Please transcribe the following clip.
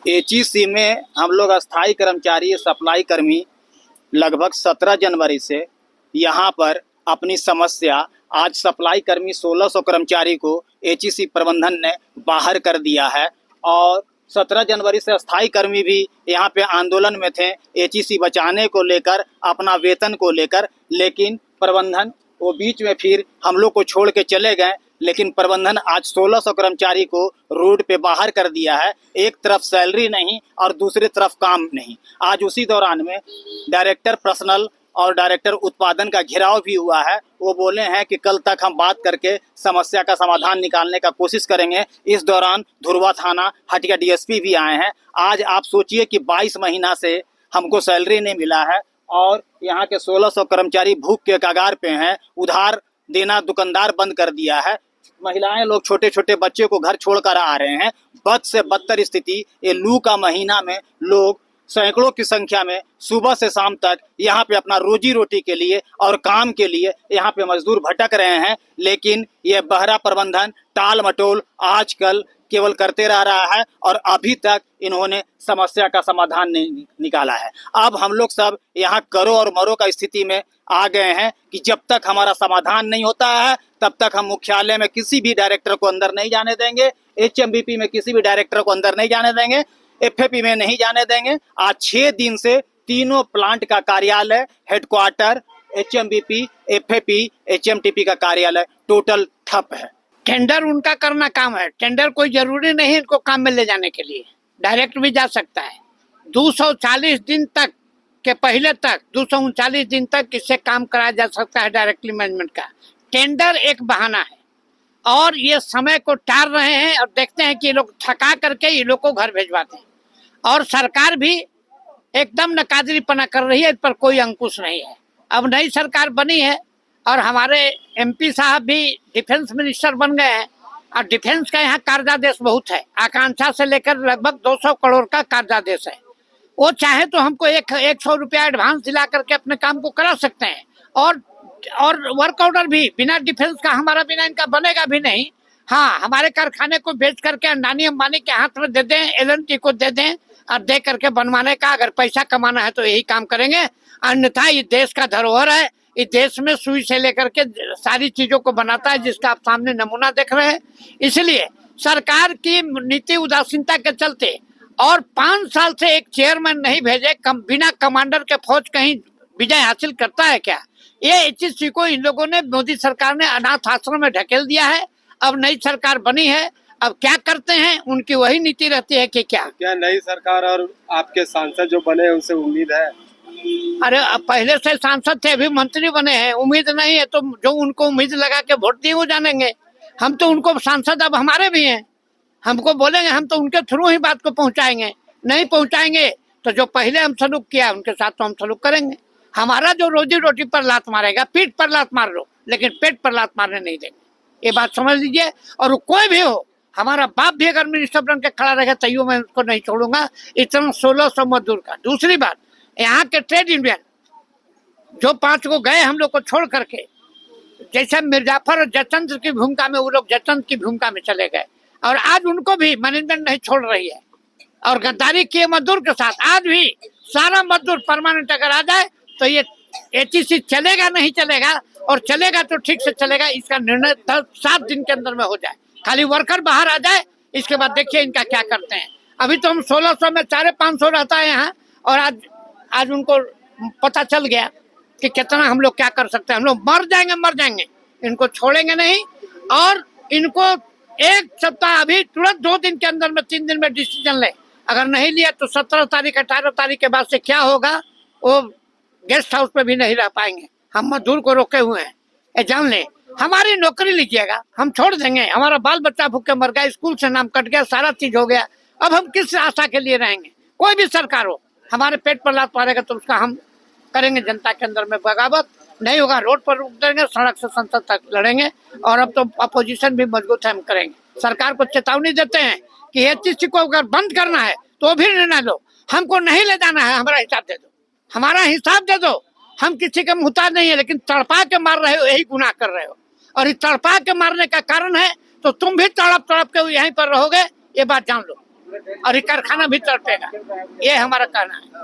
HEC में हम लोग अस्थाई कर्मचारी सप्लाई कर्मी लगभग 17 जनवरी से यहाँ पर अपनी समस्या आज सप्लाई कर्मी 1600 कर्मचारी को एचईसी प्रबंधन ने बाहर कर दिया है और 17 जनवरी से अस्थाई कर्मी भी यहाँ पे आंदोलन में थे एचईसी बचाने को लेकर, अपना वेतन को लेकर। लेकिन प्रबंधन वो बीच में फिर हम लोग को छोड़ के चले गए। लेकिन प्रबंधन आज 1600 कर्मचारी को रोड पे बाहर कर दिया है। एक तरफ सैलरी नहीं और दूसरी तरफ काम नहीं। आज उसी दौरान में डायरेक्टर पर्सनल और डायरेक्टर उत्पादन का घेराव भी हुआ है। वो बोले हैं कि कल तक हम बात करके समस्या का समाधान निकालने का कोशिश करेंगे। इस दौरान धुरवा थाना हटिया डीएसपी भी आए हैं। आज आप सोचिए कि 22 महीना से हमको सैलरी नहीं मिला है और यहाँ के 1600 कर्मचारी भूख के कगार पे हैं। उधार देना दुकानदार बंद कर दिया है। महिलाएं लोग छोटे छोटे बच्चे को घर छोड़कर आ रहे हैं। बद से बदतर स्थिति, ये लू का महीना में लोग सैकड़ों की संख्या में सुबह से शाम तक यहाँ पे अपना रोजी रोटी के लिए और काम के लिए यहाँ पे मजदूर भटक रहे हैं। लेकिन ये बहरा प्रबंधन टाल मटोल आजकल केवल करते रह रहा है और अभी तक इन्होंने समस्या का समाधान नहीं निकाला है। अब हम लोग सब यहाँ करो और मरो का स्थिति में आ गए हैं कि जब तक हमारा समाधान नहीं होता है तब तक हम मुख्यालय में किसी भी डायरेक्टर को अंदर नहीं जाने देंगे, एचएमबीपी में किसी भी डायरेक्टर को अंदर नहीं जाने देंगे, एफएपी में नहीं जाने देंगे। आज 6 दिन से तीनों प्लांट का कार्यालय, हेडक्वार्टर, एचएमबीपी, एफएपी, एचएमटीपी का कार्यालय टोटल ठप है। टेंडर उनका करना काम है। टेंडर कोई जरूरी नहीं है इनको काम में ले जाने के लिए, डायरेक्ट भी जा सकता है। 240 दिन तक के पहले तक 239 दिन तक इससे काम कराया जा सकता है डायरेक्टली मैनेजमेंट का। टेंडर एक बहाना है और ये समय को टाल रहे हैं और देखते हैं कि ये लोग थका करके ये लोग को घर भेजवाते हैं और सरकार भी एकदम नकादरीपना कर रही है। इस पर कोई अंकुश नहीं है। अब नई सरकार बनी है और हमारे एमपी साहब भी डिफेंस मिनिस्टर बन गए हैं और डिफेंस का यहाँ कर्जादेश बहुत है। आकांक्षा से लेकर लगभग 200 करोड़ का कर्जादेश है। वो चाहे तो हमको 100 रुपया एडवांस दिला करके अपने काम को करा सकते हैं और वर्क ऑर्डर भी बिना डिफेंस का हमारा बिना इनका बनेगा भी नहीं। हाँ, हमारे कारखाने को बेच करके अंडानी अंबानी के हाथ में दे दें, एलएनटी को दे दें और दे करके बनवाने का अगर पैसा कमाना है तो यही काम करेंगे। अन्यथा ये देश का धरोहर है। इस देश में सुई से लेकर के सारी चीजों को बनाता है जिसका आप सामने नमूना देख रहे हैं। इसलिए सरकार की नीति उदासीनता के चलते और 5 साल से एक चेयरमैन नहीं भेजे, बिना कमांडर के फौज कहीं विजय हासिल करता है क्या? ये एचईसी को इन लोगों ने, मोदी सरकार ने अनाथ आश्रम में ढकेल दिया है। अब नई सरकार बनी है, अब क्या करते हैं उनकी वही नीति रहती है कि क्या नई सरकार और आपके सांसद जो बने उनसे उम्मीद है? अरे पहले से सांसद थे, अभी मंत्री बने हैं। उम्मीद नहीं है तो जो उनको उम्मीद लगा के वोट दिए वो जानेंगे। हम तो उनको सांसद अब हमारे भी हैं, हमको बोलेंगे हम तो उनके थ्रू ही बात को पहुंचाएंगे। नहीं पहुंचाएंगे तो जो पहले हम सलूक किया उनके साथ तो हम सलूक करेंगे। हमारा जो रोजी रोटी पर लात मारेगा, पीठ पर लात मार लो लेकिन पेट पर लात मारने नहीं देंगे। ये बात समझ लीजिए। और कोई भी हो, हमारा बाप भी अगर मिनिस्टर बन के खड़ा रहेगा तैयो मैं उसको नहीं छोड़ूंगा। इतना 1600 मजदूर का। दूसरी बात, यहाँ के ट्रेड यूनियन जो 5 को गए हम लोग को छोड़ करके, जैसे मिर्जाफर और जयचंद्र की भूमिका में वो लोग जयचंद्र की भूमिका में चले गए और आज उनको भी मैनेजमेंट नहीं छोड़ रही है और गद्दारी किए मजदूर के साथ। आज भी सारा मजदूर परमानेंट अगर आ जाए तो ये एचईसी चलेगा नहीं चलेगा, और चलेगा तो ठीक से चलेगा। इसका निर्णय 7 दिन के अंदर में हो जाए। खाली वर्कर बाहर आ जाए, इसके बाद देखिए इनका क्या करते हैं। अभी तो हम 1600 में 550 रहता है यहाँ और आज उनको पता चल गया कि कितना हम लोग क्या कर सकते हैं। हम लोग मर जाएंगे, इनको छोड़ेंगे नहीं। और इनको 1 सप्ताह, अभी तुरंत 2 दिन के अंदर में 3 दिन में डिसीजन ले। अगर नहीं लिया तो 17 तारीख 18 तारीख के बाद से क्या होगा वो गेस्ट हाउस पे भी नहीं रह पाएंगे। हम मजदूर को रोके हुए हैं, ये जान ले। हमारी नौकरी लीजिएगा, हम छोड़ देंगे। हमारा बाल बच्चा भूखे मर गया, स्कूल से नाम कट गया, सारा चीज हो गया। अब हम किस आशा के लिए रहेंगे? कोई भी सरकार हो, हमारे पेट पर लात मारेगा तो उसका हम करेंगे जनता के अंदर में बगावत। नहीं होगा रोड पर उतरेंगे, सड़क से संसद तक लड़ेंगे। और अब तो अपोजिशन भी मजबूत है, हम करेंगे। सरकार को चेतावनी देते हैं कि एचईसी को अगर बंद करना है तो भी निर्णय लो। हमको नहीं ले जाना है, हमारा हिसाब दे दो, हमारा हिसाब दे दो। हम किसी के मुहताज नहीं है, लेकिन तड़पा के मार रहे हो, यही गुनाह कर रहे हो। और इस तड़पा के मारने का कारण है तो तुम भी तड़प के यहीं पर रहोगे, ये बात जान लो। और ये कारखाना भी तड़पेगा। ये हमारा कहना है।